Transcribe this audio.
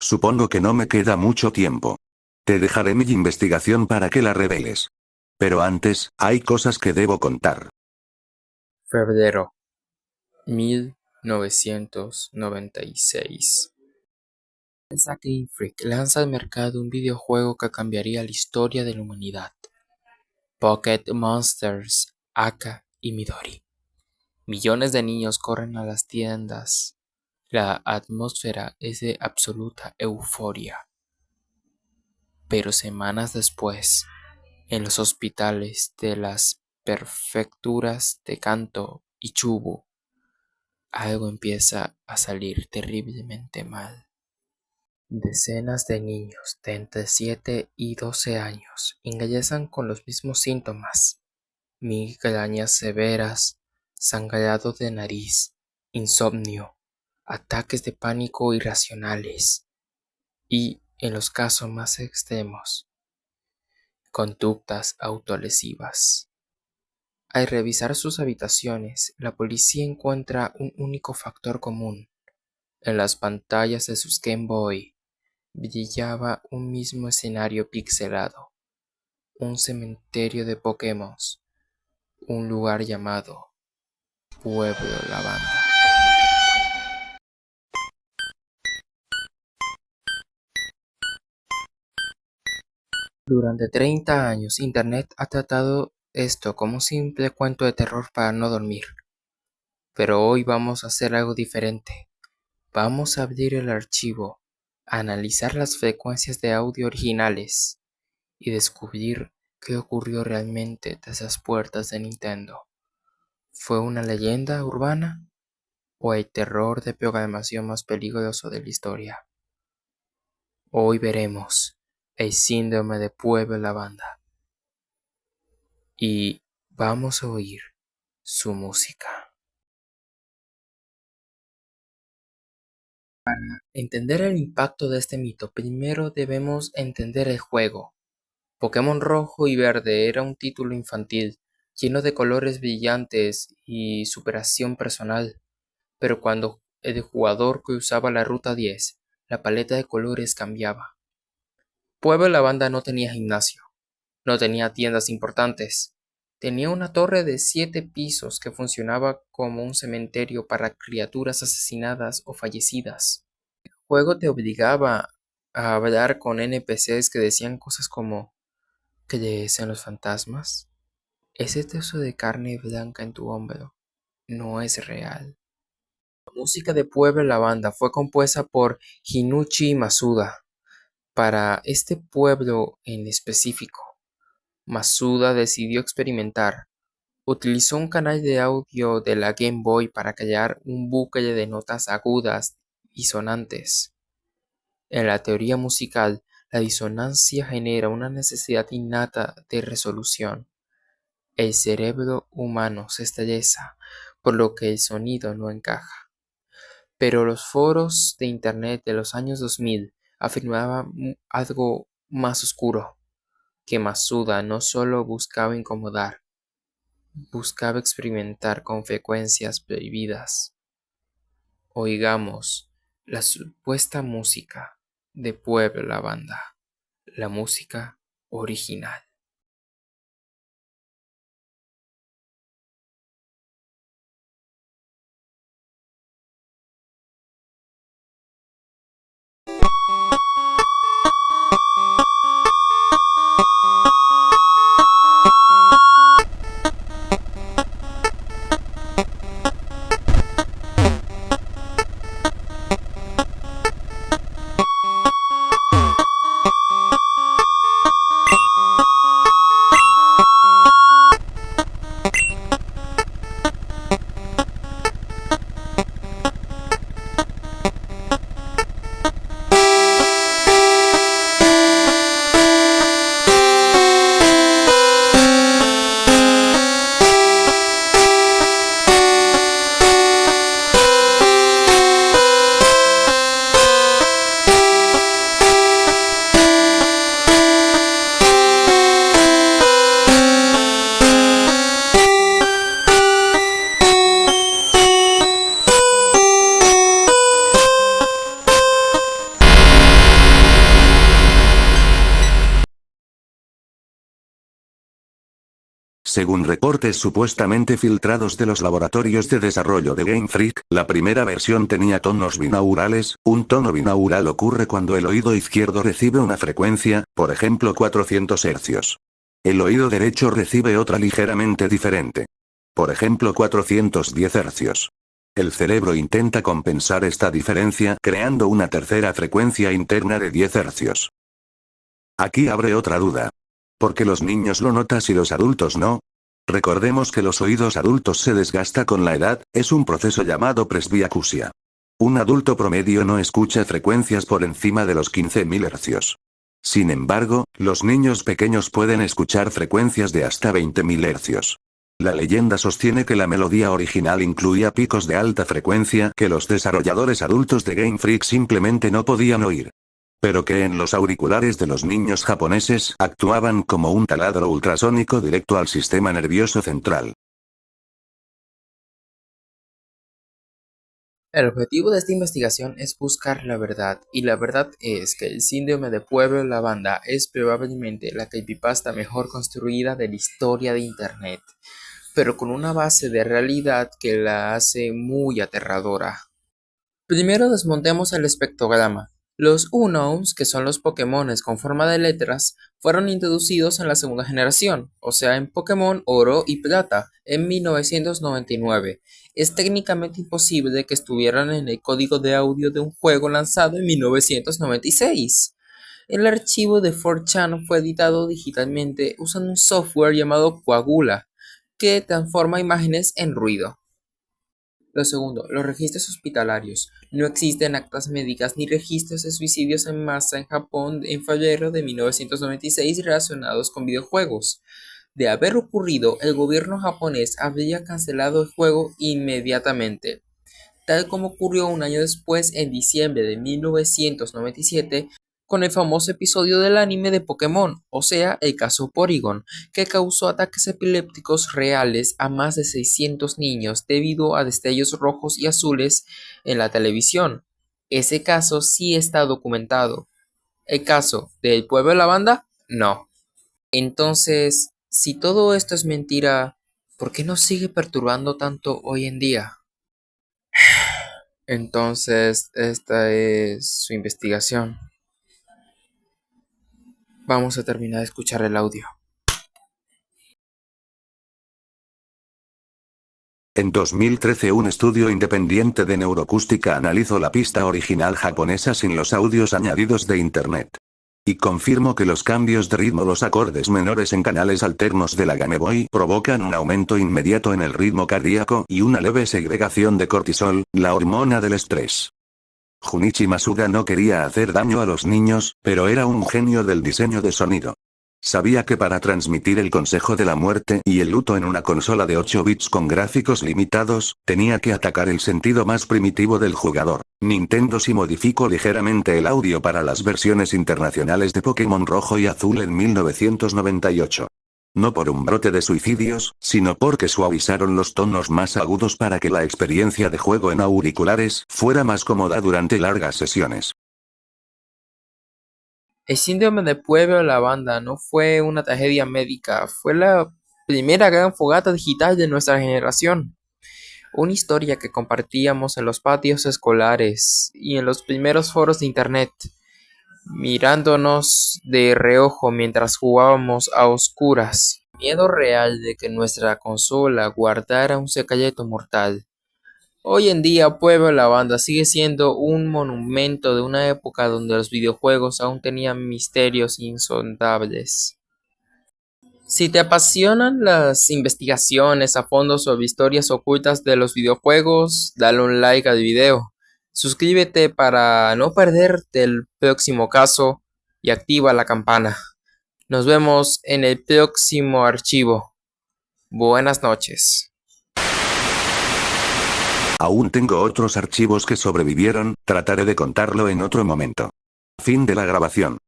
Supongo que no me queda mucho tiempo. Te dejaré mi investigación para que la reveles. Pero antes, hay cosas que debo contar. Febrero 1996. Empresa Game Freak lanza al mercado un videojuego que cambiaría la historia de la humanidad. Pocket Monsters, Aka y Midori. Millones de niños corren a las tiendas. La atmósfera es de absoluta euforia. Pero semanas después, en los hospitales de las prefecturas de Kanto y Chubu, algo empieza a salir terriblemente mal. Decenas de niños de entre 7 y 12 años ingresan con los mismos síntomas: migrañas severas, sangrado de nariz, insomnio, ataques de pánico irracionales y, en los casos más extremos, conductas autolesivas. Al revisar sus habitaciones, la policía encuentra un único factor común. En las pantallas de sus Game Boy brillaba un mismo escenario pixelado: un cementerio de Pokémon, un lugar llamado Pueblo Lavanda. Durante 30 años, Internet ha tratado esto como un simple cuento de terror para no dormir. Pero hoy vamos a hacer algo diferente. Vamos a abrir el archivo, analizar las frecuencias de audio originales y descubrir qué ocurrió realmente tras las puertas de Nintendo. ¿Fue una leyenda urbana o el terror de programación más peligroso de la historia? Hoy veremos el síndrome de Pueblo Lavanda y vamos a oír su música. Para entender el impacto de este mito, primero debemos entender el juego. Pokémon Rojo y Verde era un título infantil, lleno de colores brillantes y superación personal, pero cuando el jugador cruzaba la Ruta 10, la paleta de colores cambiaba. Pueblo Lavanda no tenía gimnasio, no tenía tiendas importantes, tenía una torre de 7 pisos que funcionaba como un cementerio para criaturas asesinadas o fallecidas. El juego te obligaba a hablar con NPCs que decían cosas como: ¿crees en los fantasmas? Ese trozo de carne blanca en tu hombro no es real. La música de Pueblo Lavanda fue compuesta por Shinichi Masuda. Para este pueblo en específico, Masuda decidió experimentar. Utilizó un canal de audio de la Game Boy para crear un bucle de notas agudas y sonantes. En la teoría musical, la disonancia genera una necesidad innata de resolución. El cerebro humano se estresa, por lo que el sonido no encaja. Pero los foros de Internet de los años 2000 afirmaban algo más oscuro: que Masuda no solo buscaba incomodar, buscaba experimentar con frecuencias prohibidas. Oigamos la supuesta música de Pueblo Lavanda, la música original. Según reportes supuestamente filtrados de los laboratorios de desarrollo de Game Freak, la primera versión tenía tonos binaurales. Un tono binaural ocurre cuando el oído izquierdo recibe una frecuencia, por ejemplo 400 Hz. El oído derecho recibe otra ligeramente diferente. Por ejemplo 410 Hz. El cerebro intenta compensar esta diferencia creando una tercera frecuencia interna de 10 Hz. Aquí abre otra duda. ¿Por qué los niños lo notan y los adultos no? Recordemos que los oídos adultos se desgasta con la edad, es un proceso llamado presbiacusia. Un adulto promedio no escucha frecuencias por encima de los 15.000 Hz. Sin embargo, los niños pequeños pueden escuchar frecuencias de hasta 20.000 Hz. La leyenda sostiene que la melodía original incluía picos de alta frecuencia que los desarrolladores adultos de Game Freak simplemente no podían oír. Pero que en los auriculares de los niños japoneses actuaban como un taladro ultrasónico directo al sistema nervioso central. El objetivo de esta investigación es buscar la verdad, y la verdad es que el síndrome de Pueblo-Lavanda es probablemente la creepypasta mejor construida de la historia de Internet, pero con una base de realidad que la hace muy aterradora. Primero desmontemos el espectrograma. Los Unowns, que son los Pokémones con forma de letras, fueron introducidos en la segunda generación, o sea en Pokémon Oro y Plata, en 1999. Es técnicamente imposible que estuvieran en el código de audio de un juego lanzado en 1996. El archivo de 4chan fue editado digitalmente usando un software llamado Coagula, que transforma imágenes en ruido. Lo segundo, los registros hospitalarios. No existen actas médicas ni registros de suicidios en masa en Japón en febrero de 1996 relacionados con videojuegos. De haber ocurrido, el gobierno japonés habría cancelado el juego inmediatamente, tal como ocurrió un año después, en diciembre de 1997, con el famoso episodio del anime de Pokémon, o sea, el caso Porygon, que causó ataques epilépticos reales a más de 600 niños debido a destellos rojos y azules en la televisión. Ese caso sí está documentado. ¿El caso del pueblo de la banda? No. Entonces, si todo esto es mentira, ¿por qué nos sigue perturbando tanto hoy en día? Entonces, esta es su investigación. Vamos a terminar de escuchar el audio. En 2013 un estudio independiente de neuroacústica analizó la pista original japonesa sin los audios añadidos de Internet. Y confirmó que los cambios de ritmo, los acordes menores en canales alternos de la Game Boy provocan un aumento inmediato en el ritmo cardíaco y una leve segregación de cortisol, la hormona del estrés. Junichi Masuda no quería hacer daño a los niños, pero era un genio del diseño de sonido. Sabía que para transmitir el consejo de la muerte y el luto en una consola de 8 bits con gráficos limitados, tenía que atacar el sentido más primitivo del jugador. Nintendo sí modificó ligeramente el audio para las versiones internacionales de Pokémon Rojo y Azul en 1998. No por un brote de suicidios, sino porque suavizaron los tonos más agudos para que la experiencia de juego en auriculares fuera más cómoda durante largas sesiones. El síndrome de Pueblo de la Banda no fue una tragedia médica, fue la primera gran fogata digital de nuestra generación. Una historia que compartíamos en los patios escolares y en los primeros foros de internet, mirándonos de reojo mientras jugábamos a oscuras. Miedo real de que nuestra consola guardara un secreto mortal. Hoy en día, Pueblo de la Banda sigue siendo un monumento de una época donde los videojuegos aún tenían misterios insondables. Si te apasionan las investigaciones a fondo sobre historias ocultas de los videojuegos, dale un like al video. Suscríbete para no perderte el próximo caso y activa la campana. Nos vemos en el próximo archivo. Buenas noches. Aún tengo otros archivos que sobrevivieron, trataré de contarlo en otro momento. Fin de la grabación.